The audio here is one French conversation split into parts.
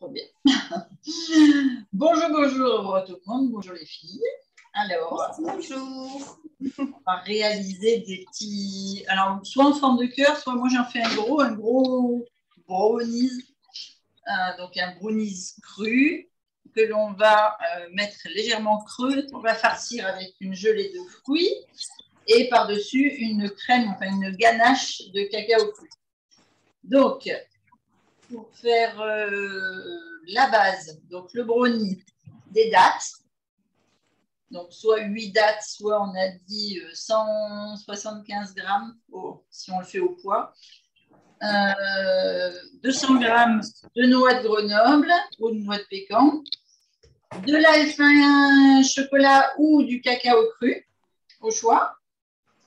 trop bien. Bonjour, bonjour tout le monde. Bonjour les filles. Alors, bonjour. On va réaliser des petits... Alors, soit en forme de cœur, soit moi j'en fais un gros brownies. Donc, un brownies cru que l'on va mettre légèrement creux. On va farcir avec une gelée de fruits et par-dessus une crème, enfin une ganache de cacao cru. Donc, pour faire la base, donc le brownie, des dattes. Donc, soit 8 dattes, soit on a dit 175 grammes si on le fait au poids. 200 grammes de noix de Grenoble ou de noix de pécan. De l'alpin chocolat ou du cacao cru, au choix.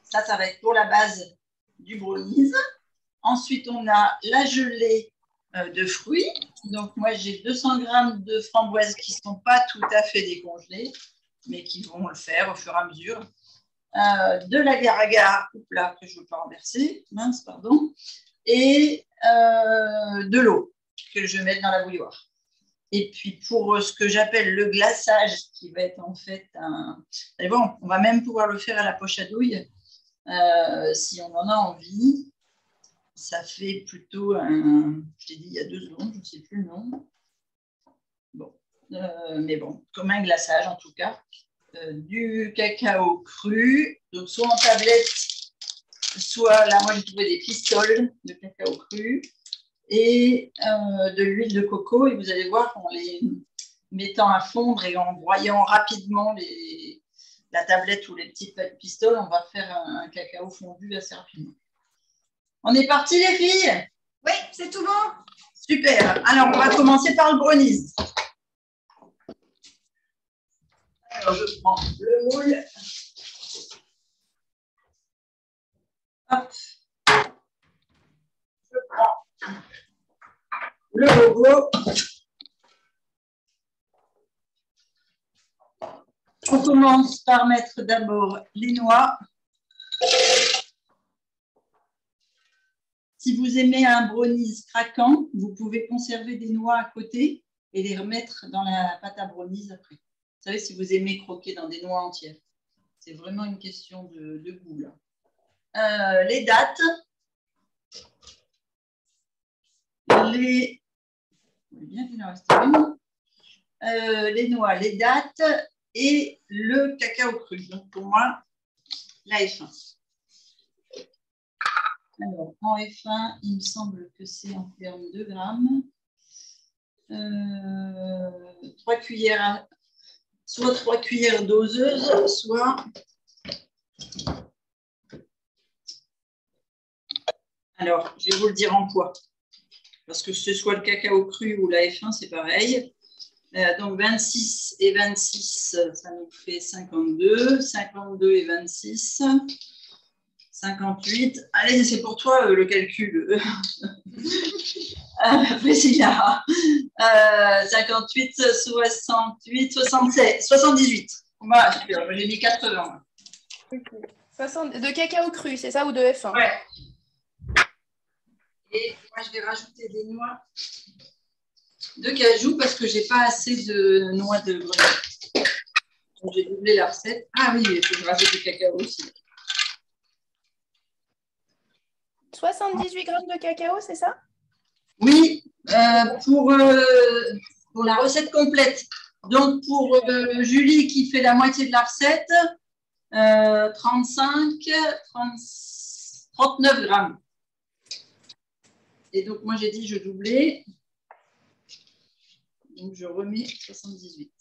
Ça va être pour la base du brownies. Ensuite, on a la gelée de fruits. Donc, moi, j'ai 200 grammes de framboises qui ne sont pas tout à fait décongelées, mais qui vont le faire au fur et à mesure. De l'agar-agar, là, que je ne veux pas renverser, mince, pardon, et de l'eau que je vais mettre dans la bouilloire. Et puis, pour ce que j'appelle le glaçage, qui va être en fait un... Allez, bon, on va même pouvoir le faire à la poche à douille, si on en a envie. Ça fait plutôt un... Je t'ai dit il y a 2 secondes, je ne sais plus le nom. Bon. Mais bon, comme un glaçage en tout cas. Du cacao cru, donc soit en tablette, soit là, moi j'ai trouvé des pistoles de cacao cru et de l'huile de coco. Et vous allez voir qu'en les mettant à fondre et en broyant rapidement la tablette ou les petites pistoles, on va faire un cacao fondu assez rapidement. On est parti les filles? Oui, c'est tout bon. Super. Alors, on va commencer par le brownies. Alors, je prends le moule. Hop. Je prends le logo. On commence par mettre d'abord les noix. Si vous aimez un brownies craquant, vous pouvez conserver des noix à côté et les remettre dans la pâte à brownies après. Vous savez, si vous aimez croquer dans des noix entières. C'est vraiment une question de goût, là. Les dattes. Les noix, les dattes et le cacao cru. Donc, pour moi, la F1. Alors, en F1, il me semble que c'est en termes de grammes. 3 cuillères, soit 3 cuillères doseuses, soit... Alors, je vais vous le dire en poids. Parce que ce soit le cacao cru ou la F1, c'est pareil. Donc, 26 et 26, ça nous fait 52. 52 et 26, 58. Allez, c'est pour toi le calcul. Priscilla. 58, 68, 76, 78. Voilà, super. J'ai mis 80. Okay. De cacao cru, c'est ça, ou de F1? Ouais. Et moi, je vais rajouter des noix de cajou parce que je n'ai pas assez de noix de Grenoble. Donc, j'ai doublé la recette. Ah oui, il faut que je rajoute du cacao aussi. 78 grammes de cacao, c'est ça? Oui, pour la recette complète. Donc, pour Julie qui fait la moitié de la recette, 39 grammes. Et donc, moi, j'ai dit je doublais. Donc, je remets 78.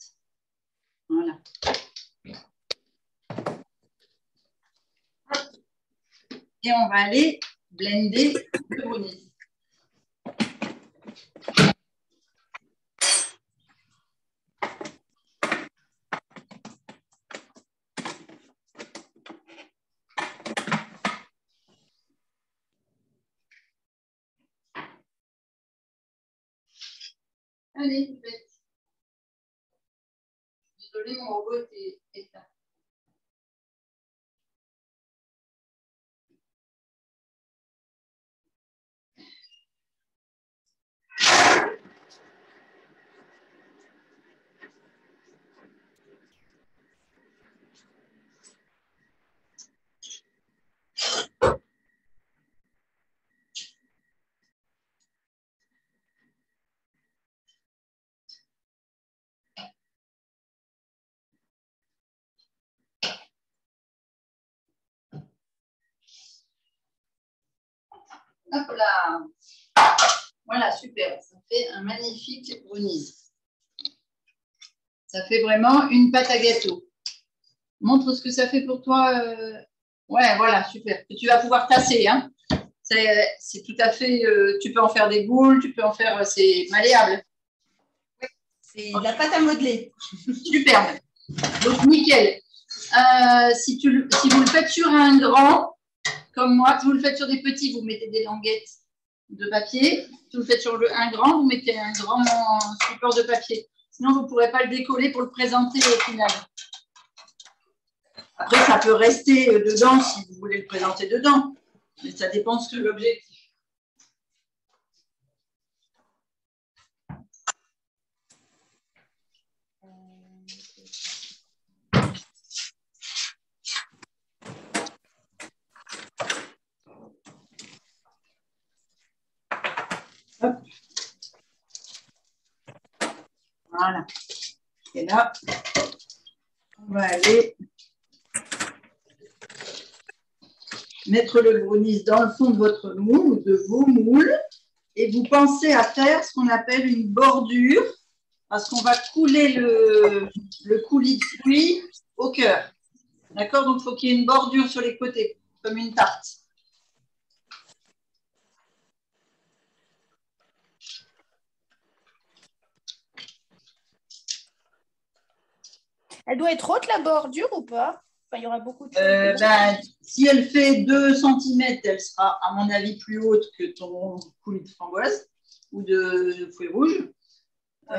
Voilà. Et on va aller blender le brownie. Allez, bête. Désolée, mon robot est éteint. Hop là. Voilà, super. Ça fait un magnifique brownies. Ça fait vraiment une pâte à gâteau. Montre ce que ça fait pour toi. Ouais, voilà, super. Et tu vas pouvoir tasser. Hein. C'est tout à fait. Tu peux en faire des boules, tu peux en faire. C'est malléable. C'est de la pâte à modeler. Superbe. Donc, nickel. Si vous le faites sur un grand, comme moi, si vous le faites sur des petits, vous mettez des languettes de papier. Si vous le faites sur un grand, vous mettez un grand support de papier. Sinon, vous ne pourrez pas le décoller pour le présenter au final. Après, ça peut rester dedans si vous voulez le présenter dedans. Mais ça dépend de l'objectif. Hop. Voilà. Et là, on va aller mettre le brownies dans le fond de votre moule ou de vos moules et vous pensez à faire ce qu'on appelle une bordure parce qu'on va couler le coulis de fruits au cœur. D'accord? Donc, il faut qu'il y ait une bordure sur les côtés, comme une tarte. Elle doit être haute, la bordure, ou pas? Enfin, il y aura beaucoup de choses. Si elle fait 2 cm, elle sera, à mon avis, plus haute que ton coulis de framboise ou de fruits rouges. Ouais.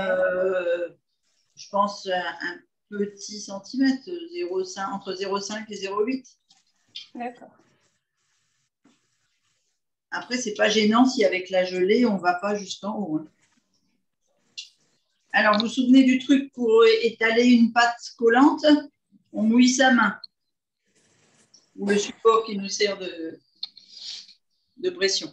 Je pense un petit centimètre, entre 0,5 et 0,8. D'accord. Après, ce n'est pas gênant si avec la gelée, on ne va pas jusqu'en haut. Hein. Alors, vous vous souvenez du truc pour étaler une pâte collante? On mouille sa main. Ou le support qui nous sert de pression.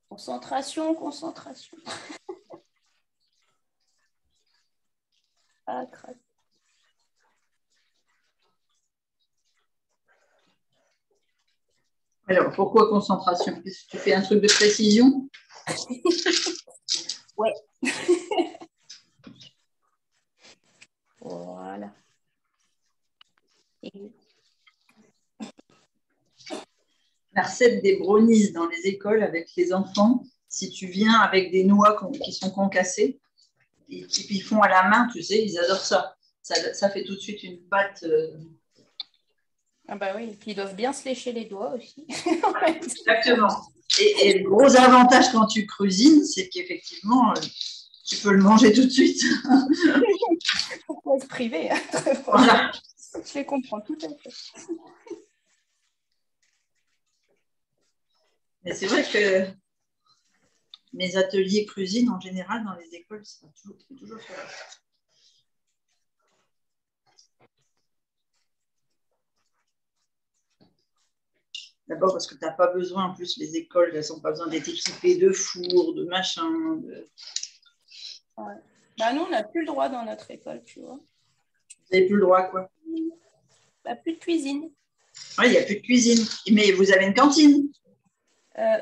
Concentration, concentration. Ah, crac. Alors, pourquoi concentration? Est-ce que tu fais un truc de précision? Ouais. Voilà. Et... La recette des brownies dans les écoles avec les enfants, si tu viens avec des noix qui sont concassées, et qu'ils font à la main, tu sais, ils adorent ça. Ça fait tout de suite une pâte. Ah bah oui, ils doivent bien se lécher les doigts aussi. Exactement. Et le gros avantage quand tu cuisines, c'est qu'effectivement, tu peux le manger tout de suite. Pourquoi se priver? Voilà. Je les comprends tout à fait. Mais c'est vrai que mes ateliers cuisine, en général, dans les écoles, c'est toujours ça. D'abord parce que tu n'as pas besoin, en plus, les écoles, elles n'ont pas besoin d'être équipées de fours, de machin. Ouais. Bah, nous, on n'a plus le droit dans notre école, tu vois. Vous n'avez plus le droit, quoi. Bah, plus de cuisine. Oui, il n'y a plus de cuisine. Mais vous avez une cantine.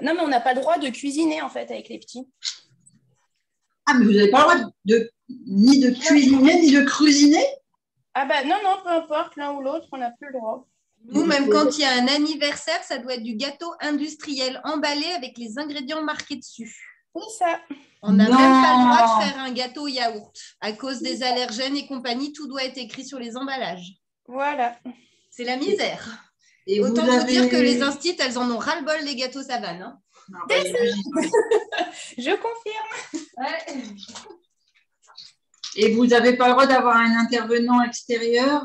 Non, mais on n'a pas le droit de cuisiner, en fait, avec les petits. Ah, mais vous n'avez pas le droit ni de cuisiner, ni de cuisiner? Ah bah non, peu importe, l'un ou l'autre, on n'a plus le droit. Nous, même quand il y a un anniversaire, ça doit être du gâteau industriel emballé avec les ingrédients marqués dessus. C'est ça. On n'a même pas le droit de faire un gâteau au yaourt. À cause des allergènes et compagnie, tout doit être écrit sur les emballages. Voilà. C'est la misère. Et autant vous dire que les instits, elles en ont ras-le-bol, les gâteaux savanes. Hein. Non, bah, je confirme. Ouais. Et vous n'avez pas le droit d'avoir un intervenant extérieur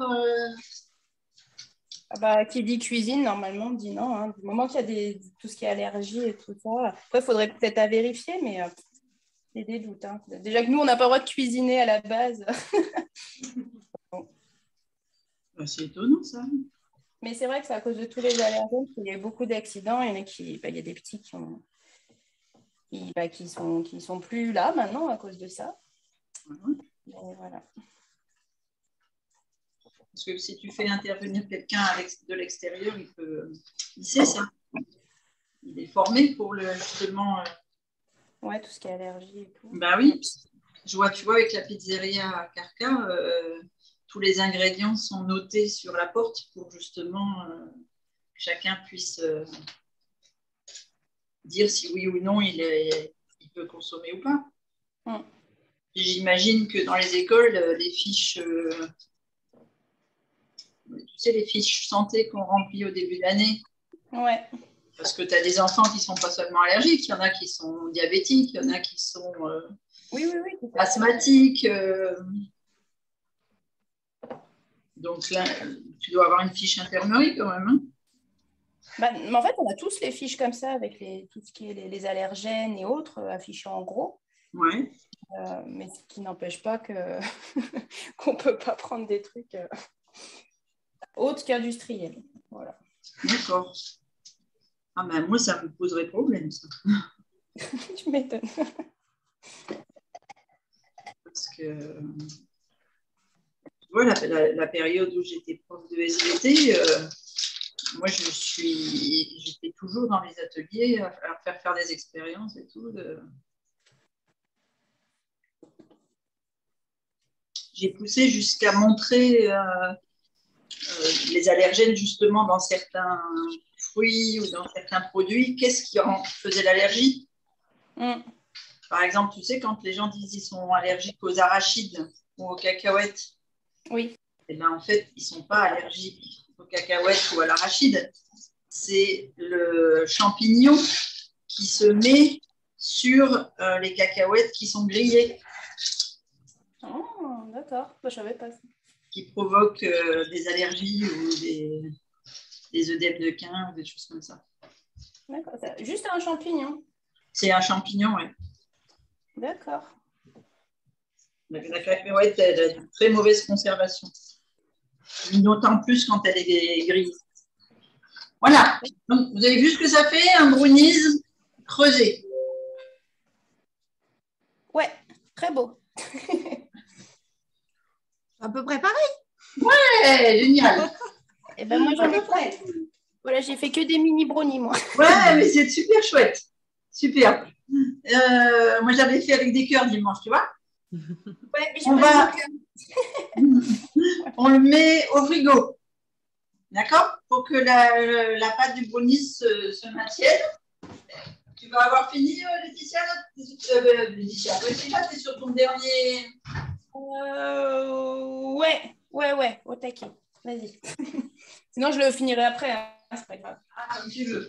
Ah bah, qui dit cuisine, normalement, dit non. Hein. Du moment qu'il y a tout ce qui est allergie et tout ça. Après, il faudrait peut-être à vérifier, mais J'ai des doutes. Hein. Déjà que nous, on n'a pas le droit de cuisiner à la base. Bon. C'est étonnant, ça. Mais c'est vrai que c'est à cause de tous les allergènes qu'il y a eu beaucoup d'accidents. Il y en a il y a des petits qui sont plus là maintenant à cause de ça. Mais voilà. Parce que si tu fais intervenir quelqu'un de l'extérieur, il sait ça. Il est formé pour justement. Ouais, tout ce qui est allergie et tout. Ben oui. Tu vois, avec la pizzeria à Carca, tous les ingrédients sont notés sur la porte pour justement que chacun puisse dire si oui ou non il peut consommer ou pas. J'imagine que dans les écoles, les fiches, tu sais, les fiches santé qu'on remplit au début de l'année. Ouais. Parce que tu as des enfants qui ne sont pas seulement allergiques, il y en a qui sont diabétiques, il y en a qui sont oui. asthmatiques. Donc là, tu dois avoir une fiche infirmerie quand même. Hein. Mais en fait, on a tous les fiches comme ça avec tout ce qui est les allergènes et autres affichés en gros. Ouais. Mais ce qui n'empêche pas qu'on ne peut pas prendre des trucs autres qu'industriels. Voilà. D'accord. Ah ben moi, ça me poserait problème, ça. Tu m'étonnes. Parce que tu vois, la période où j'étais prof de SVT, moi, j'étais toujours dans les ateliers à faire des expériences et tout. J'ai poussé jusqu'à montrer les allergènes justement dans certains fruits ou dans certains produits. Qu'est-ce qui en faisait l'allergie? Par exemple, tu sais, quand les gens disent qu'ils sont allergiques aux arachides ou aux cacahuètes, oui. Eh bien, en fait, ils ne sont pas allergiques aux cacahuètes ou à l'arachide. C'est le champignon qui se met sur les cacahuètes qui sont grillées. Oh, d'accord. Je ne savais pas ça. Qui provoque des allergies ou des œdèmes de quin ou des choses comme ça. D'accord. Juste un champignon. C'est un champignon, oui. D'accord. La cacahuète, elle a une très mauvaise conservation. D'autant plus quand elle est grillée. Voilà. Donc, vous avez vu ce que ça fait, un brownies creusé. Ouais, très beau. À peu près pareil. Ouais, génial. Et ben moi, j'en ai prêt. Voilà, j'ai fait que des mini brownies, moi. Ouais, mais c'est super chouette. Super. Moi, j'avais fait avec des cœurs dimanche, tu vois. Ouais, on le met au frigo. D'accord? Pour que la pâte du brownie se maintienne. Tu vas avoir fini, Laetitia? Laetitia, tu es sur ton dernier. Ouais, au taquet. Vas-y. Sinon, je le finirai après. Hein. C'est pas grave. Ah, comme tu veux.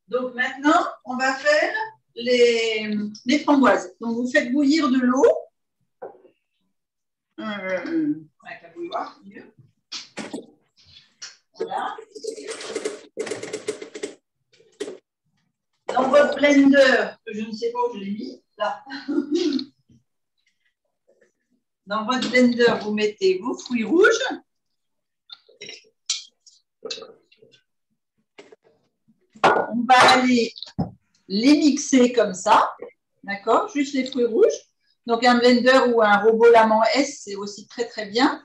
Donc maintenant, on va faire les framboises. Donc vous faites bouillir de l'eau. Avec la bouilloire, mieux. Voilà. Dans votre blender, que je ne sais pas où je l'ai mis, là. Dans votre blender, vous mettez vos fruits rouges. On va aller les mixer comme ça, d'accord? Juste les fruits rouges. Donc, un blender ou un robot Laman S, c'est aussi très, très bien.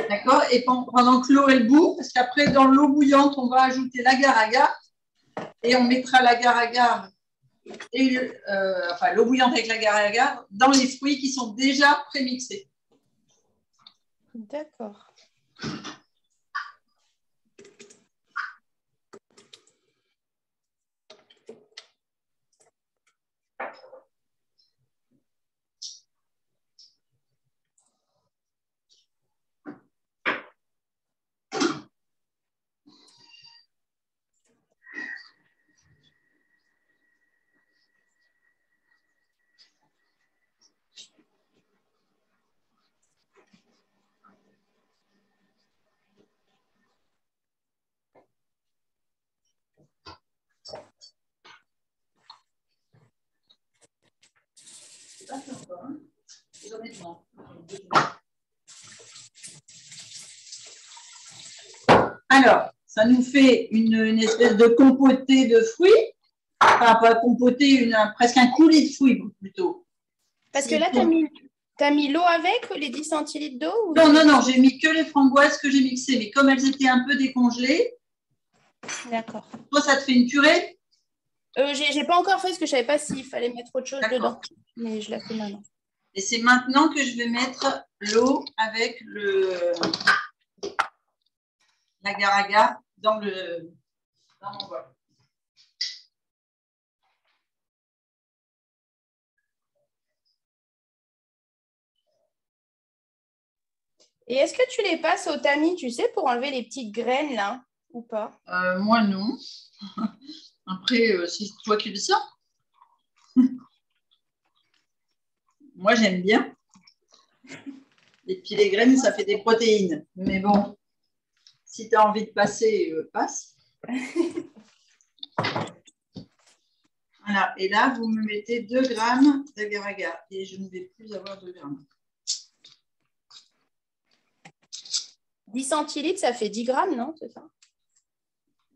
D'accord? Et pendant que l'eau est bout, parce qu'après, dans l'eau bouillante, on va ajouter l'agar-agar et on mettra l'agar-agar et l'eau bouillante avec l'agar-agar dans les fruits qui sont déjà prémixés. D'accord. C'est pas encore. Hein. J'en ai devant. Alors, ça nous fait une espèce de compoté de fruits. Enfin, pas compoté, presque un coulis de fruits plutôt. Parce que là, tu as mis l'eau avec les 10 centilitres d'eau Non, non, non, j'ai mis que les framboises que j'ai mixées. Mais comme elles étaient un peu décongelées. D'accord. Toi, ça te fait une purée? J'ai pas encore fait parce que je savais pas s'il fallait mettre autre chose dedans. Mais je la fais maintenant. Et c'est maintenant que je vais mettre l'eau avec l'agar-agar dans mon bol. Et est-ce que tu les passes au tamis, tu sais, pour enlever les petites graines là, ou pas? Moi, non. Après, c'est toi qui dis ça. Moi, j'aime bien. Et puis, les graines, ça fait des protéines. Mais bon, si tu as envie de passer, passe. Voilà. Et là, vous me mettez 2 grammes d'agar-agar. Et je ne vais plus avoir 2 grammes. 10 centilitres, ça fait 10 grammes, non? C'est ça?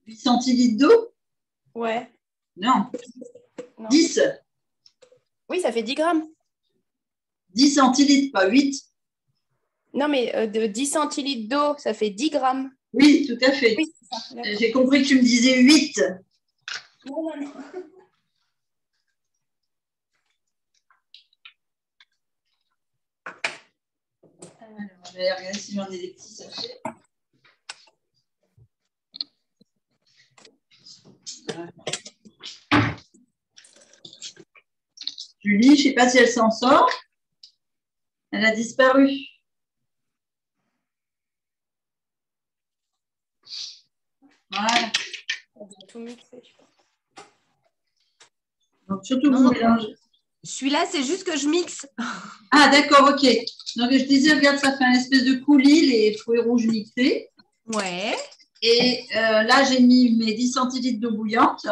8 centilitres d'eau? Ouais. Non. Non. 10. Oui, ça fait 10 grammes. 10 centilitres, pas 8. Non, mais de 10 centilitres d'eau, ça fait 10 grammes. Oui, tout à fait. Oui, c'est ça. J'ai compris que tu me disais 8. Non, non, non. Alors, je vais regarder si j'en ai des petits sachets. Voilà. Julie, je ne sais pas si elle s'en sort. Elle a disparu. Voilà. On va tout mixer, je pense. Donc, surtout vous mélangez. Celui-là, c'est juste que je mixe. Ah, d'accord, ok. Donc, je disais, regarde, ça fait un espèce de coulis, les fruits rouges mixés. Ouais. Et là, j'ai mis mes 10 centilitres d'eau bouillante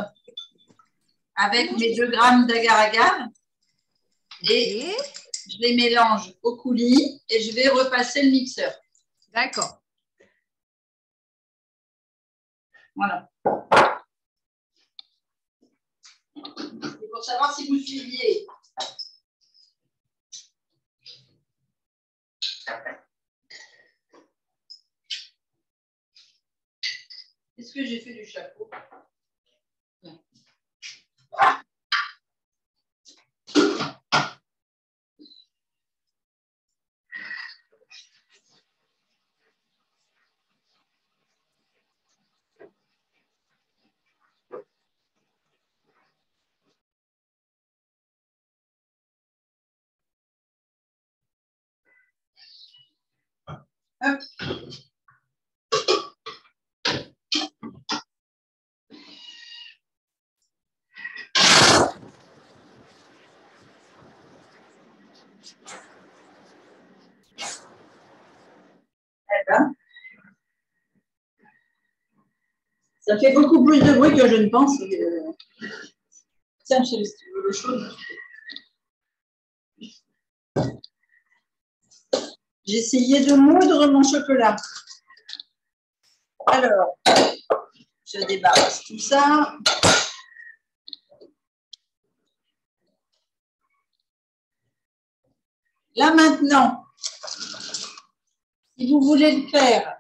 avec mes 2 grammes d'agar-agar. Et je les mélange au coulis et je vais repasser le mixeur. D'accord. Voilà. C'est pour savoir si vous suiviez. Est-ce que j'ai fait du chapeau? Non. Hop. Ça fait beaucoup plus de bruit que je ne pense. Tiens, je laisse le chaud. J'ai essayé de moudre mon chocolat. Alors, je débarrasse tout ça. Là maintenant, si vous voulez le faire,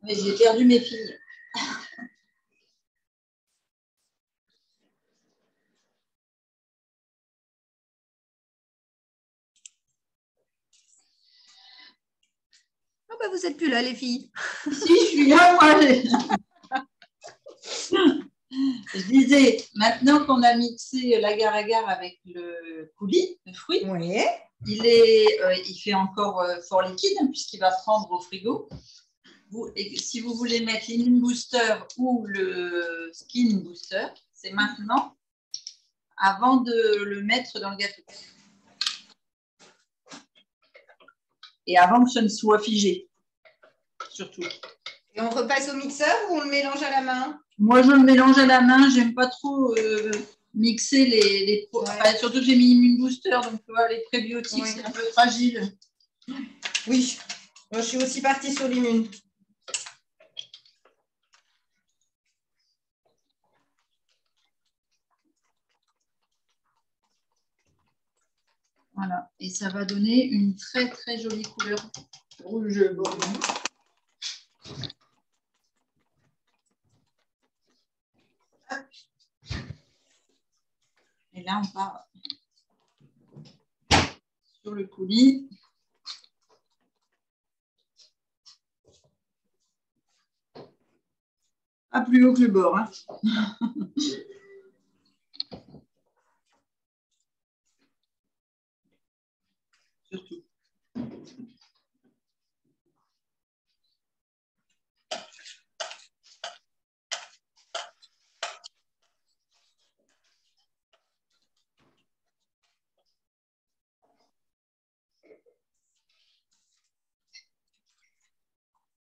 mais j'ai perdu mes filles. Ah bah vous n'êtes plus là, les filles. Si, je suis là, moi. Je disais, maintenant qu'on a mixé l'agar-agar avec le coulis, le fruit, il fait encore fort liquide puisqu'il va prendre au frigo. Et si vous voulez mettre l'Immune Booster ou le Skin Booster, c'est maintenant, avant de le mettre dans le gâteau. Et avant que ce ne soit figé, surtout. Et on repasse au mixeur ou on le mélange à la main? Moi, je le mélange à la main. J'aime pas trop mixer enfin, surtout que j'ai mis Immune Booster, donc tu vois, les prébiotiques, c'est un peu fragile. Oui, moi je suis aussi partie sur l'immune. Voilà, et ça va donner une très très jolie couleur rouge bordeaux. Et là, on part sur le coulis. Pas plus haut que le bord. Hein. Surtout.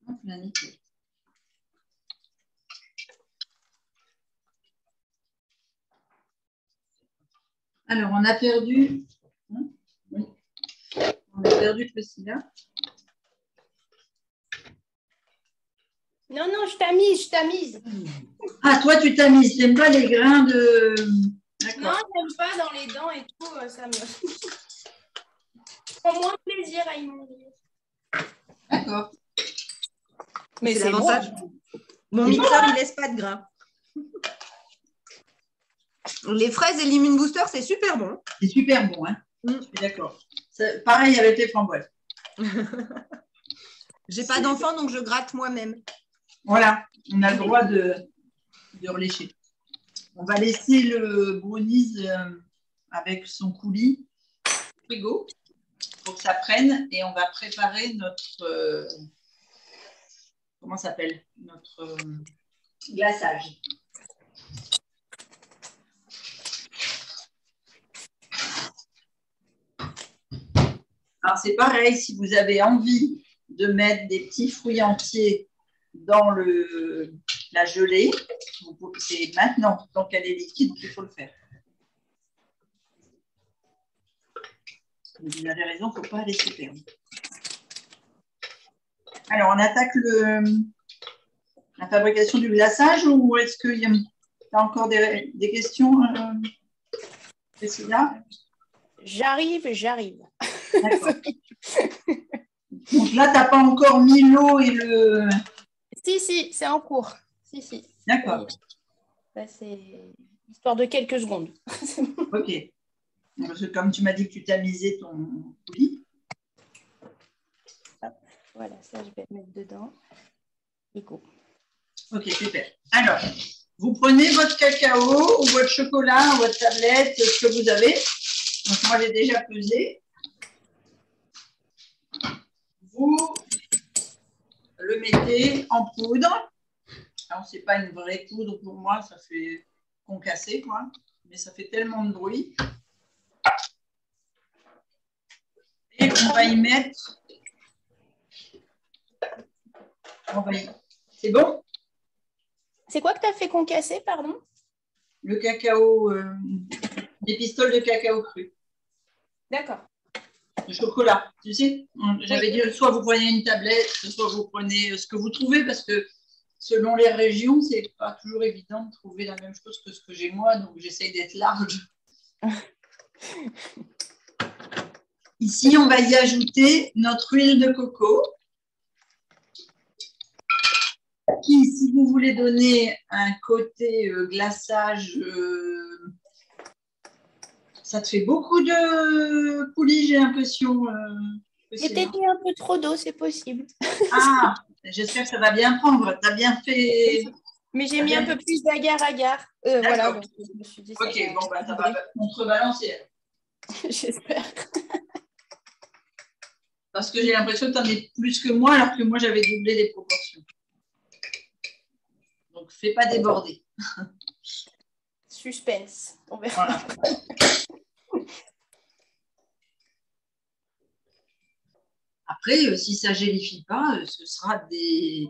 Hop, là, nickel. Alors, on a perdu. Hein, oui. On a perdu le là. Non, non, je tamise. Ah, toi, tu tamises. Tu n'aimes pas les grains de. Non, j'aime pas dans les dents et tout. Ça me. Je prends moins de plaisir à y manger. D'accord. Mais c'est l'avantage. Bon. Mon mixeur, il laisse pas de gras. Les fraises et l'immune booster, c'est super bon. C'est super bon, hein. Je suis d'accord. Pareil avec les framboises. J'ai pas d'enfant, donc je gratte moi-même. Voilà, on a le droit de relécher. On va laisser le brownies avec son coulis au frigo pour que ça prenne et on va préparer notre comment ça s'appelle, notre glaçage. Alors c'est pareil, si vous avez envie de mettre des petits fruits entiers dans la gelée, c'est maintenant, tant qu'elle est liquide, qu'il faut le faire. Vous avez raison, il ne faut pas laisser perdre. Alors, on attaque la fabrication du glaçage ou est-ce qu'il y a encore des questions, Priscilla ? J'arrive. D'accord. Donc là, tu n'as pas encore mis l'eau et le… Si, c'est en cours. Si. D'accord. Ça, c'est histoire de quelques secondes. Ok. Parce que comme tu m'as dit que tu tamisais ton coulis. Voilà, ça, je vais mettre dedans. Et go. Ok, super. Alors, vous prenez votre cacao ou votre chocolat, ou votre tablette, ce que vous avez. Donc, moi, j'ai déjà pesé. Vous le mettez en poudre. Alors, ce n'est pas une vraie poudre pour moi, ça fait concassé, quoi. Mais ça fait tellement de bruit. Et on va y mettre… C'est bon ? C'est quoi que tu as fait concasser, pardon ? Le cacao, les pistoles de cacao cru. D'accord. Le chocolat, tu sais. J'avais dit, soit vous prenez une tablette, soit vous prenez ce que vous trouvez, parce que selon les régions, c'est pas toujours évident de trouver la même chose que ce que j'ai moi, donc j'essaye d'être large. Ici, on va y ajouter notre huile de coco, qui, si vous voulez donner un côté glaçage, ça te fait beaucoup de coulis, j'ai l'impression. J'ai peut-être mis un peu trop d'eau, c'est possible. Ah, j'espère que ça va bien prendre. Tu as bien fait. Mais j'ai mis un peu plus d'agar-agar. Voilà, donc je me suis dit ça. Ok, bon, bah, ça va contrebalancer. J'espère. Parce que j'ai l'impression que tu en es plus que moi, alors que moi, j'avais doublé les proportions. Donc, fais pas déborder. Suspense. On verra. Voilà. Après, si ça ne gélifie pas, ce sera des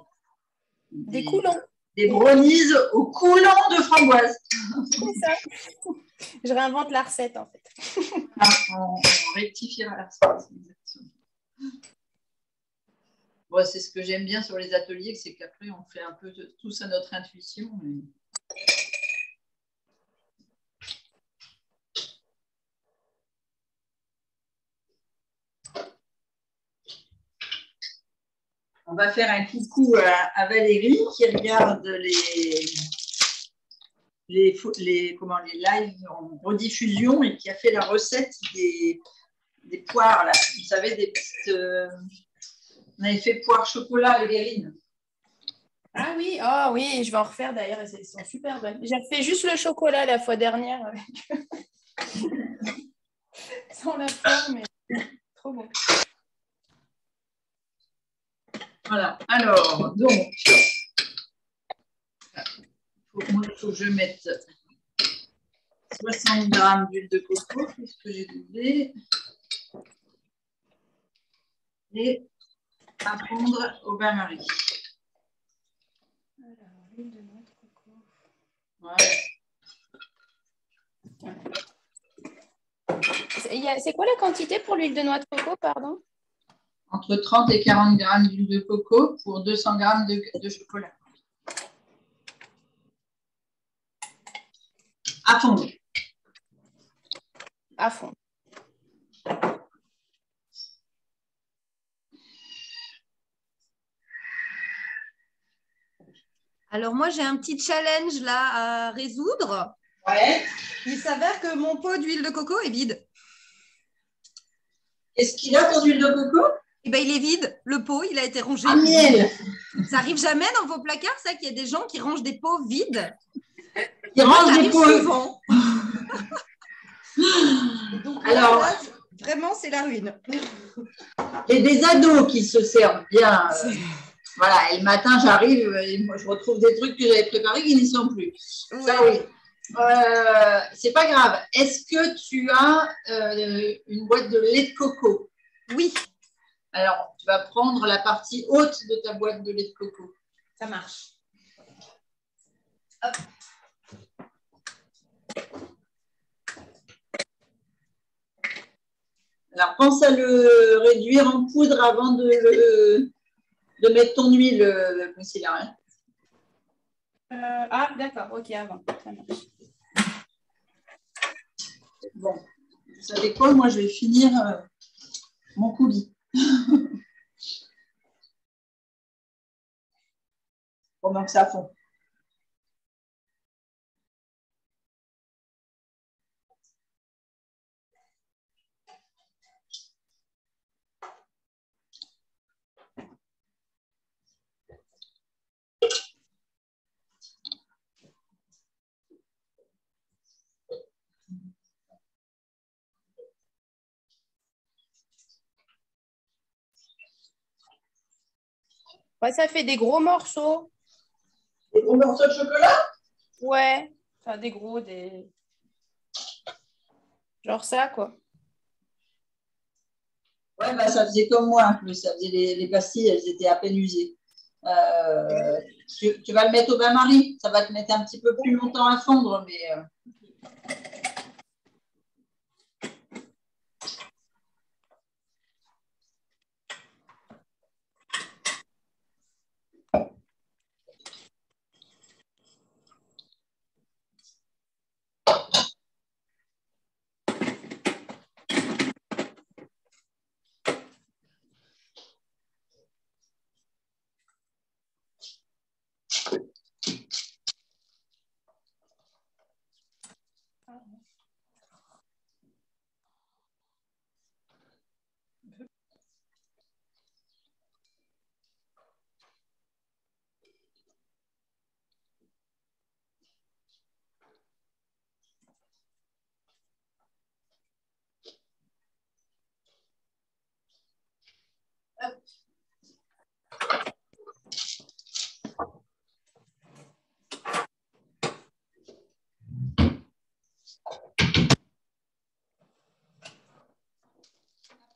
coulons. Des brownies au coulant de framboise. C'est ça. Je réinvente la recette, en fait. On rectifiera la recette. Bon, c'est ce que j'aime bien sur les ateliers, c'est qu'après, on fait un peu tout ça à notre intuition. On va faire un coucou à Valérie qui regarde les lives en rediffusion et qui a fait la recette des poires. Là. Vous savez, des petites... on avait fait poire chocolat avec Erin. Ah oui, oh, oui, je vais en refaire d'ailleurs, elles sont super bonnes. J'ai fait juste le chocolat la fois dernière avec sans la poire, mais trop bon. Voilà, alors, donc, il faut que je mette 60 g d'huile de coco, puisque j'ai doublé, et à fondre au bain-marie. Alors, l'huile de noix de coco. Voilà. C'est quoi la quantité pour l'huile de noix de coco, pardon? Entre 30 et 40 g d'huile de coco pour 200 g de chocolat. À fondre. À fond. Alors moi, j'ai un petit challenge là à résoudre. Ouais. Il s'avère que mon pot d'huile de coco est vide. Qu'est-ce qu'il a ton huile de coco? Eh ben, il est vide. Le pot, il a été rangé. Ah, miel. Ça arrive jamais dans vos placards, ça, qu'il y a des gens qui rangent des pots vides? Ils rangent des pots. Souvent. Donc, alors, là, vraiment, c'est la ruine. Il y a des ados qui se servent bien. Voilà, et le matin, j'arrive et moi, je retrouve des trucs que j'avais préparés qui n'y sont plus. Ouais. Ça, oui. C'est pas grave. Est-ce que tu as une boîte de lait de coco? Oui. Alors, tu vas prendre la partie haute de ta boîte de lait de coco. Ça marche. Hop. Alors, pense à le réduire en poudre avant de mettre ton huile, Concilière. Ah, d'accord, ok, avant. Ça marche. Bon, vous savez quoi? Moi, je vais finir mon coulis. Pendant que ça fond. Ouais, ça fait des gros morceaux. Des gros morceaux de chocolat? Ouais, enfin des gros, des... Genre ça, quoi. Ouais, bah, ça faisait comme moi un peu. Ça faisait les pastilles, elles étaient à peine usées. Tu vas le mettre au bain-marie. Ça va te mettre un petit peu plus longtemps à fondre, mais...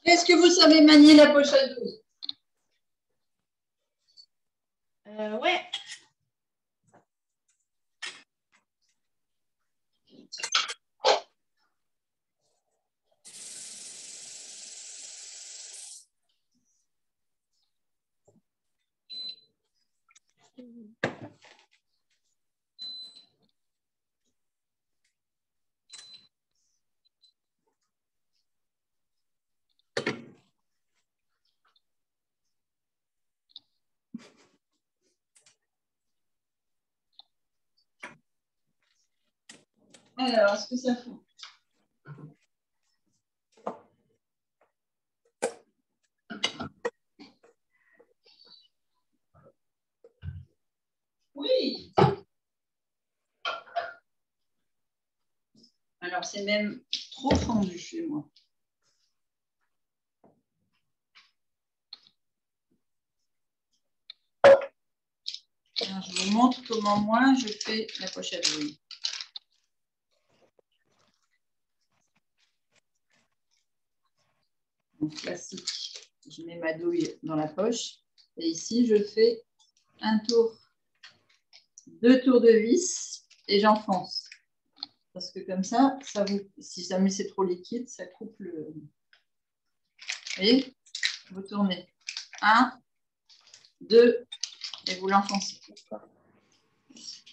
Est-ce que vous savez manier la poche à douille? Ouais. Alors, est-ce que ça fond? Oui. Alors, c'est même trop fondu chez moi. Alors, je vous montre comment moi je fais la pochette douille. Donc, classique, je mets ma douille dans la poche. Et ici, je fais un tour, 2 tours de vis et j'enfonce. Parce que comme ça, si jamais c'est trop liquide, ça coupe le... Vous voyez? Vous tournez. 1, 2, et vous l'enfoncez.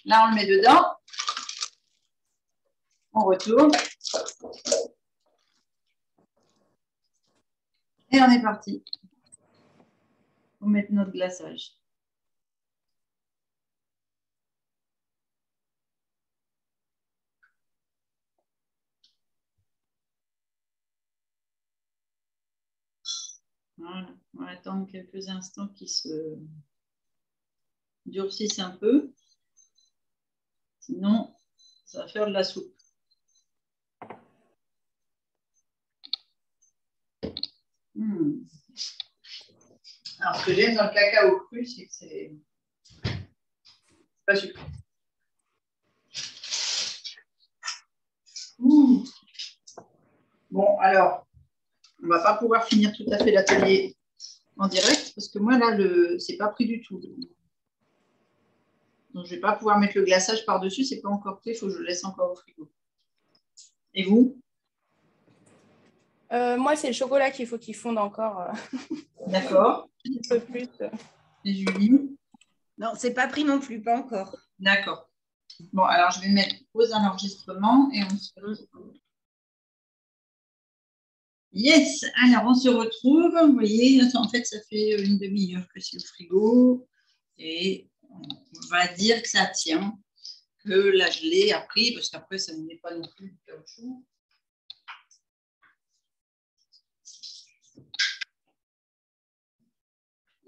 Là, on le met dedans. On retourne. Et on est parti. On met notre glaçage. Voilà. On va attendre quelques instants qu'ils se durcissent un peu. Sinon, ça va faire de la soupe. Alors, ce que j'aime dans le cacao cru, c'est que c'est pas sucré. Bon, alors, on ne va pas pouvoir finir tout à fait l'atelier en direct parce que moi, là, c'est pas pris du tout. Donc, je ne vais pas pouvoir mettre le glaçage par-dessus, c'est pas encore prêt, il faut que je le laisse encore au frigo. Et vous? Moi, c'est le chocolat qu'il faut qu'il fonde encore. D'accord. Un petit peu plus. Et Julie? Non, c'est pas pris non plus, pas encore. D'accord. Bon, alors je vais mettre pause enregistrement et on se retrouve. Yes, alors on se retrouve. Vous voyez, en fait, ça fait une demi-heure que c'est au frigo et on va dire que ça tient, que la gelée a pris, parce qu'après, ça ne met pas non plus du caoutchouc.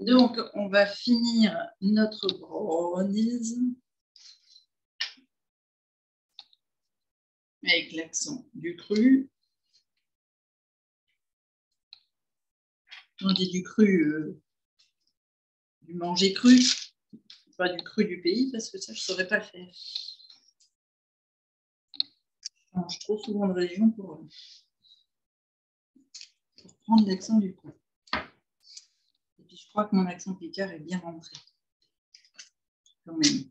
Donc, on va finir notre brownies avec l'accent du cru. On dit du cru, du manger cru, pas du cru du pays, parce que ça, je ne saurais pas le faire. Je mange trop souvent de région pour prendre l'accent du cru. Et puis, je crois que mon accent picard est bien rentré. Quand même.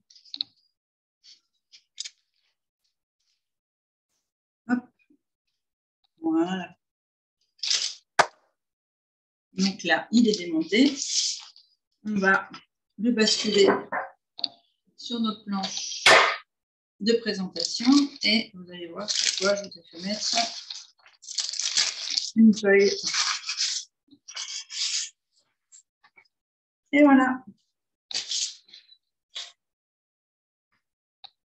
Hop. Voilà. Donc là, il est démonté. On va le basculer sur notre planche de présentation et vous allez voir pourquoi je vous ai fait mettre une feuille. Et voilà.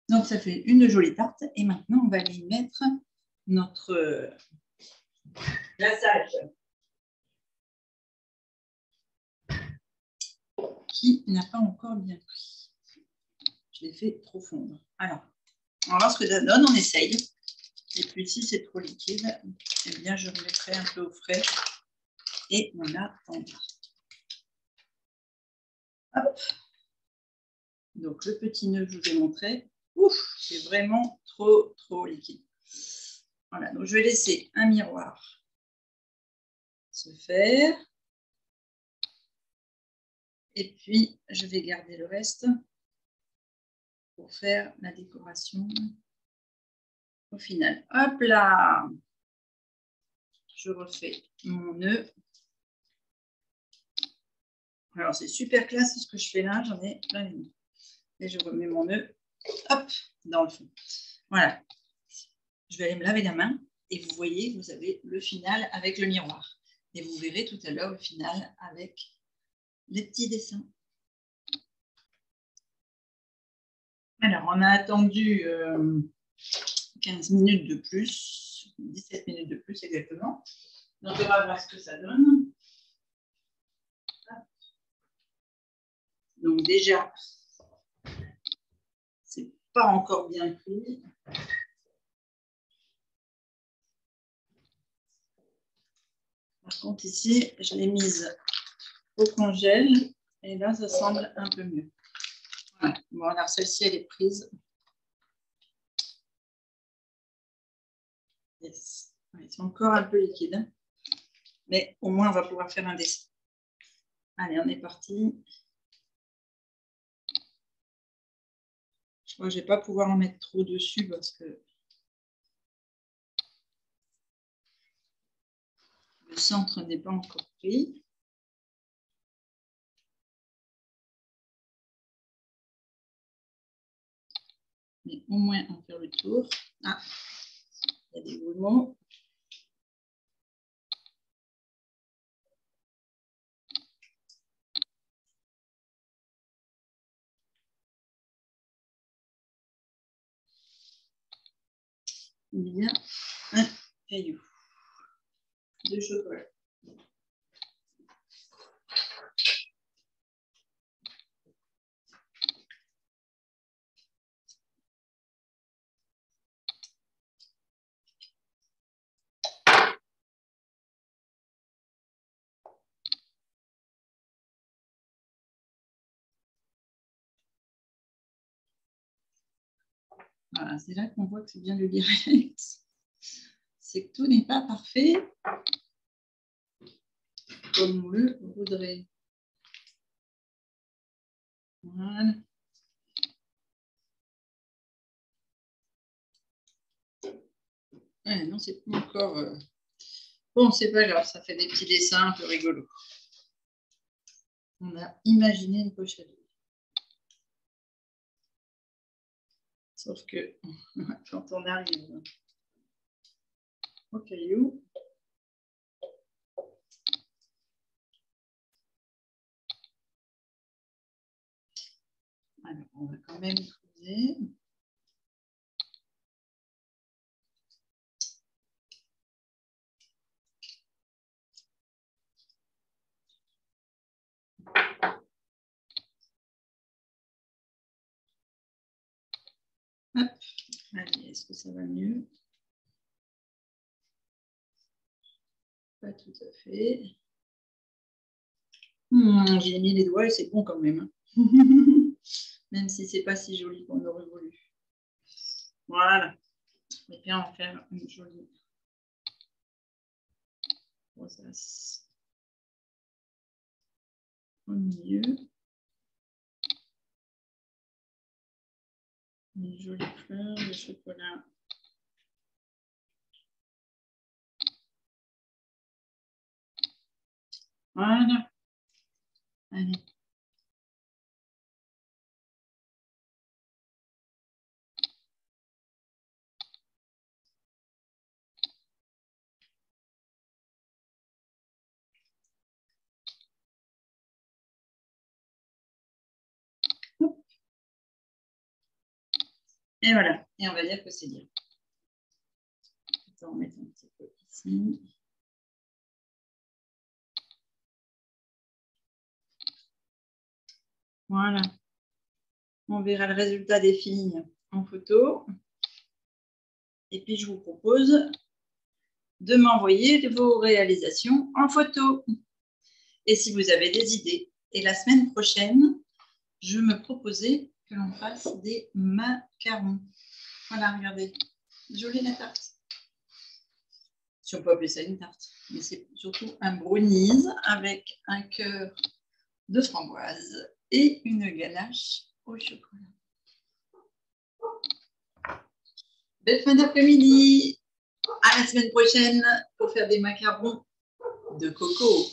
Donc ça fait une jolie tarte et maintenant on va y mettre notre glaçage qui n'a pas encore bien pris. Je l'ai fait trop fondre. Alors, on va voir ce que ça donne, on essaye. Et puis si c'est trop liquide, eh bien je remettrai un peu au frais et on attend. Hop. Donc le petit nœud que je vous ai montré, ouf, c'est vraiment trop liquide. Voilà, donc je vais laisser un miroir se faire. Et puis je vais garder le reste pour faire la décoration au final. Hop là! Je refais mon nœud. Alors c'est super classe ce que je fais là, j'en ai plein les mains. Et je remets mon nœud, hop, dans le fond. Voilà. Je vais aller me laver la main et vous voyez, vous avez le final avec le miroir. Et vous verrez tout à l'heure le final avec les petits dessins. Alors, on a attendu 15 minutes de plus, 17 minutes de plus exactement. Donc, on va voir ce que ça donne. Donc, déjà, c'est pas encore bien pris. Par contre, ici, je l'ai mise au congèle et là, ça semble un peu mieux. Voilà. Bon, alors celle-ci, elle est prise. Yes. Ouais, c'est encore un peu liquide, hein. Mais au moins, on va pouvoir faire un dessin. Allez, on est parti. Je crois que je ne vais pas pouvoir en mettre trop dessus parce que le centre n'est pas encore pris. Mais au moins, on fait le tour. Ah, il y a des goulements. Il y a un caillou de chocolat. Voilà, c'est là qu'on voit que c'est bien le lyrex. C'est que tout n'est pas parfait comme on le voudrait. Voilà. Ouais, non, c'est pas encore... Bon, c'est pas grave, ça fait des petits dessins un peu rigolos. On a imaginé une pochette. Sauf que quand on arrive au caillou, alors on va quand même creuser. Hop, allez, est-ce que ça va mieux? Pas tout à fait. J'ai mis les doigts et c'est bon quand même. Même si c'est pas si joli qu'on aurait voulu. Voilà. Et puis on va faire une jolie rosace au milieu. Une jolie fleur de chocolat. Voilà. Allez. Et voilà. Et on va dire que c'est bien. On va mettre un petit peu ici. Voilà. On verra le résultat des filles en photo. Et puis, je vous propose de m'envoyer vos réalisations en photo. Et si vous avez des idées. Et la semaine prochaine, je me proposais que l'on fasse des macarons. Voilà, regardez. Jolie la tarte. Si on peut appeler ça une tarte. Mais c'est surtout un brownies avec un cœur de framboise et une ganache au chocolat. Belle fin d'après-midi. À la semaine prochaine pour faire des macarons de coco.